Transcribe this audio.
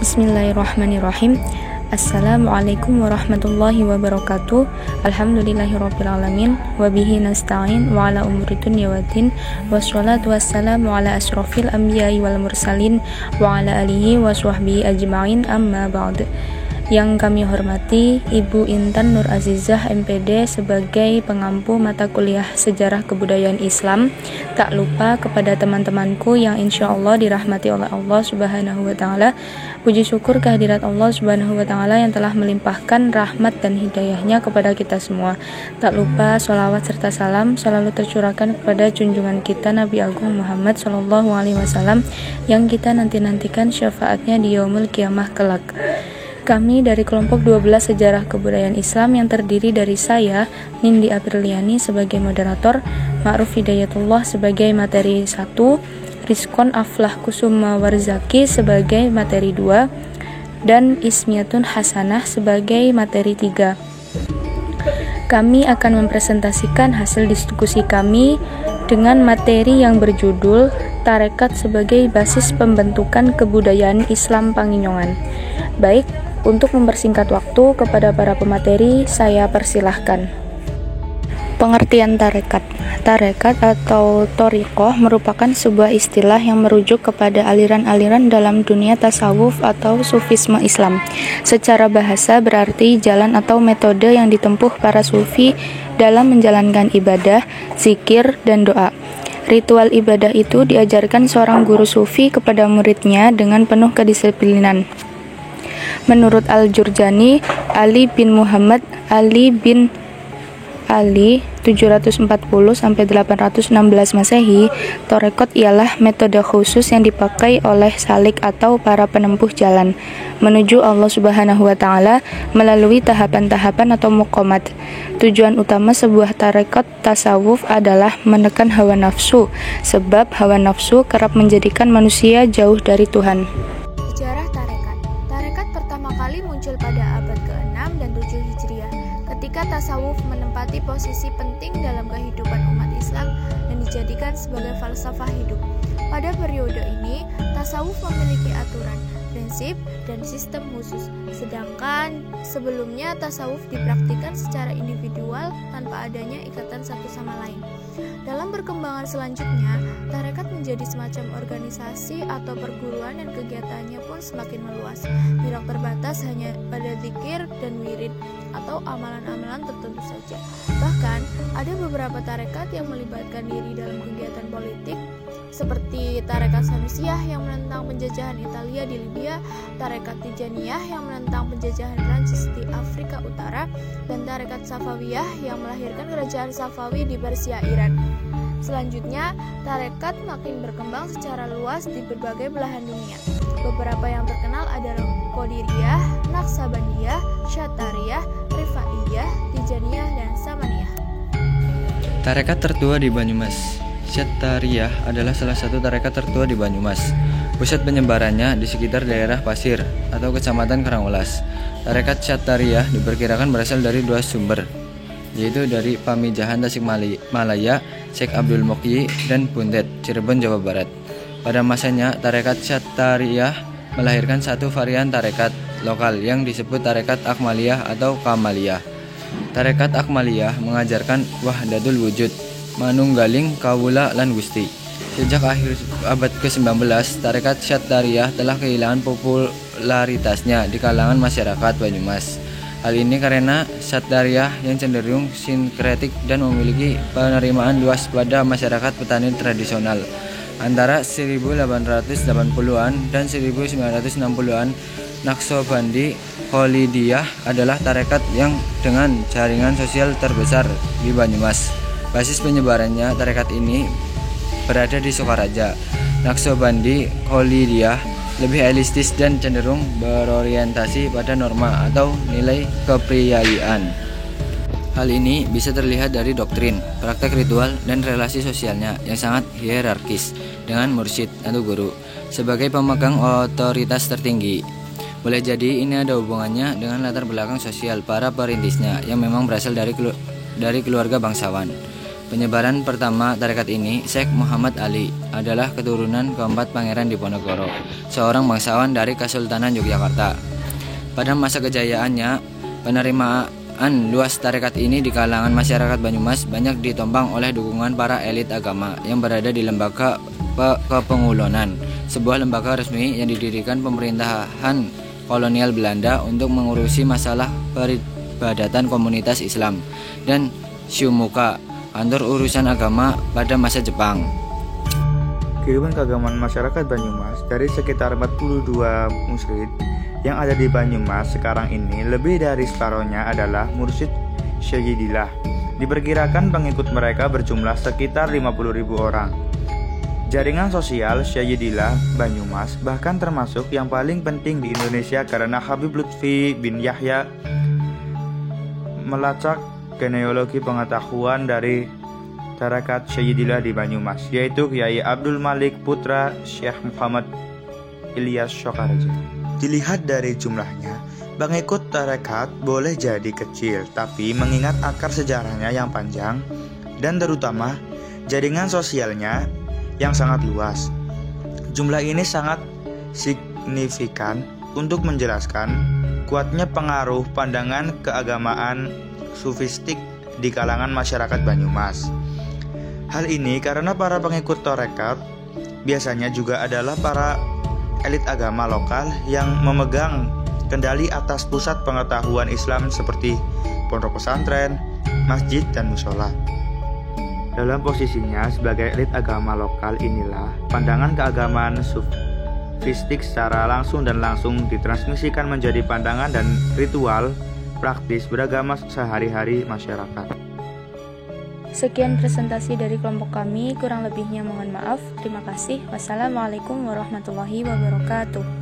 Bismillahirrahmanirrahim. Assalamualaikum warahmatullahi wabarakatuh. Alhamdulillahirrabbilalamin. Wabihi nasta'in wa ala umuri dunya waddin. Wassalatu wassalamu ala asrofil anbiya'i wal mursalin wa ala alihi wa sahbihi ajma'in, amma ba'd. Yang kami hormati Ibu Intan Nur Azizah MPD sebagai pengampu mata kuliah Sejarah Kebudayaan Islam. Tak lupa kepada teman-temanku yang insya Allah dirahmati oleh Allah Subhanahu wa Ta'ala. Puji syukur kehadirat Allah Subhanahu wa Ta'ala yang telah melimpahkan rahmat dan hidayahnya kepada kita semua. Tak lupa sholawat serta salam selalu tercurahkan kepada junjungan kita Nabi Agung Muhammad SAW yang kita nanti-nantikan syafaatnya di yaumul kiamah kelak. Kami dari kelompok 12 Sejarah Kebudayaan Islam yang terdiri dari saya, Nindi Apriliani sebagai moderator, Ma'ruf Hidayatullah sebagai materi 1, Rizkon Aflah Kusuma Warzaki sebagai materi 2, dan Ismiatun Hasanah sebagai materi 3. Kami akan mempresentasikan hasil diskusi kami dengan materi yang berjudul Tarekat sebagai basis pembentukan kebudayaan Islam Panginyongan. Baik, untuk mempersingkat waktu kepada para pemateri, saya persilahkan. Pengertian tarekat. Tarekat atau thoriqoh merupakan sebuah istilah yang merujuk kepada aliran-aliran dalam dunia tasawuf atau sufisme Islam. Secara bahasa berarti jalan atau metode yang ditempuh para sufi dalam menjalankan ibadah, zikir, dan doa. Ritual ibadah itu diajarkan seorang guru sufi kepada muridnya dengan penuh kedisiplinan. Menurut Al-Jurjani, Ali bin Muhammad Ali bin Ali 740-816 Masehi, Torekot ialah metode khusus yang dipakai oleh salik atau para penempuh jalan menuju Allah Subhanahu wa Ta'ala melalui tahapan-tahapan atau muqamat. Tujuan utama sebuah tarekat tasawuf adalah menekan hawa nafsu, sebab hawa nafsu kerap menjadikan manusia jauh dari Tuhan. Sejarah tarekat. Tarekat pertama kali muncul pada abad ke-6 dan 7 Hijriah, ketika tasawuf menempati posisi penting dalam kehidupan umat Islam dan dijadikan sebagai falsafah hidup. Pada periode ini, tasawuf memiliki aturan, prinsip, dan sistem khusus, sedangkan sebelumnya tasawuf dipraktikkan secara individual tanpa adanya ikatan satu sama lain. Dalam perkembangan selanjutnya, tarekat menjadi semacam organisasi atau perguruan dan kegiatannya pun semakin meluas, tidak terbatas hanya pada zikir dan wirid atau amalan-amalan tertentu saja. Bahkan, ada beberapa tarekat yang melibatkan diri dalam kegiatan politik, seperti tarekat Sanusiyah yang menentang penjajahan Italia di Libya, tarekat Tijaniyah yang menentang penjajahan Prancis di Afrika Utara, dan tarekat Safawiyah yang melahirkan kerajaan Safawi di Persia, Iran. Selanjutnya, tarekat makin berkembang secara luas di berbagai belahan dunia. Beberapa yang terkenal adalah Qadiriyah, Naqsabandiyah, Syatariyah, Rifaiyah, Tijaniyah, dan Samaniyah. Tarekat tertua di Banyumas. Syatariyah adalah salah satu tarekat tertua di Banyumas. Pusat penyebarannya di sekitar daerah Pasir atau Kecamatan Karangulas. Tarekat Syatariyah diperkirakan berasal dari dua sumber, yaitu dari Pamijahan Tasikmalaya, Syekh Abdul Muqyi, dan Buntet, Cirebon, Jawa Barat. Pada masanya, tarekat Syatariyah melahirkan satu varian tarekat lokal yang disebut tarekat Akmaliyah atau Kamaliyah. Tarekat Akmaliyah mengajarkan wahdatul wujud, manunggaling kawula lan gusti. Sejak akhir abad ke-19, tarekat Syatariyah telah kehilangan popularitasnya di kalangan masyarakat Banyumas. Hal ini karena Syatariyah yang cenderung sinkretik dan memiliki penerimaan luas pada masyarakat petani tradisional. Antara 1880-an dan 1960-an, Naqsabandi Khalidiyah adalah tarekat yang dengan jaringan sosial terbesar di Banyumas. Basis penyebarannya tarekat ini berada di Sokaraja. Naqsabandi Khalidiyah lebih elistis dan cenderung berorientasi pada norma atau nilai kepribadian. Hal ini bisa terlihat dari doktrin, praktek ritual, dan relasi sosialnya yang sangat hierarkis dengan mursyid atau guru sebagai pemegang otoritas tertinggi. Boleh jadi ini ada hubungannya dengan latar belakang sosial para perintisnya yang memang berasal dari keluarga bangsawan. Penyebaran pertama tarekat ini, Syekh Muhammad Ali, adalah keturunan keempat Pangeran Diponegoro, seorang bangsawan dari Kesultanan Yogyakarta. Pada masa kejayaannya, penerimaan luas tarekat ini di kalangan masyarakat Banyumas banyak ditompang oleh dukungan para elit agama yang berada di lembaga kepengulonan, sebuah lembaga resmi yang didirikan pemerintahan kolonial Belanda untuk mengurusi masalah peribadatan komunitas Islam, dan Shumuka, kantor urusan agama pada masa Jepang. Kehidupan keagamaan masyarakat Banyumas dari sekitar 42 murid yang ada di Banyumas sekarang ini, lebih dari separuhnya adalah mursyid Syahidillah. Diperkirakan pengikut mereka berjumlah sekitar 50.000 orang. Jaringan sosial Syahidillah Banyumas bahkan termasuk yang paling penting di Indonesia karena Habib Lutfi bin Yahya melacak genealogi pengetahuan dari tarekat Syahidillah di Banyumas, yaitu Kiai Abdul Malik putra Syekh Muhammad Ilyas Shokarja. Dilihat dari jumlahnya, pengikut tarekat boleh jadi kecil, tapi mengingat akar sejarahnya yang panjang dan terutama jaringan sosialnya yang sangat luas, jumlah ini sangat signifikan untuk menjelaskan kuatnya pengaruh pandangan keagamaan sufistik di kalangan masyarakat Banyumas. Hal ini karena para pengikut tarekat biasanya juga adalah para elit agama lokal yang memegang kendali atas pusat pengetahuan Islam seperti pondok pesantren, masjid, dan mushola. Dalam posisinya sebagai elit agama lokal inilah pandangan keagamaan sufistik secara langsung dan langsung ditransmisikan menjadi pandangan dan ritual praktis beragama sehari-hari masyarakat. Sekian presentasi dari kelompok kami, kurang lebihnya mohon maaf. Terima kasih. Wassalamualaikum warahmatullahi wabarakatuh.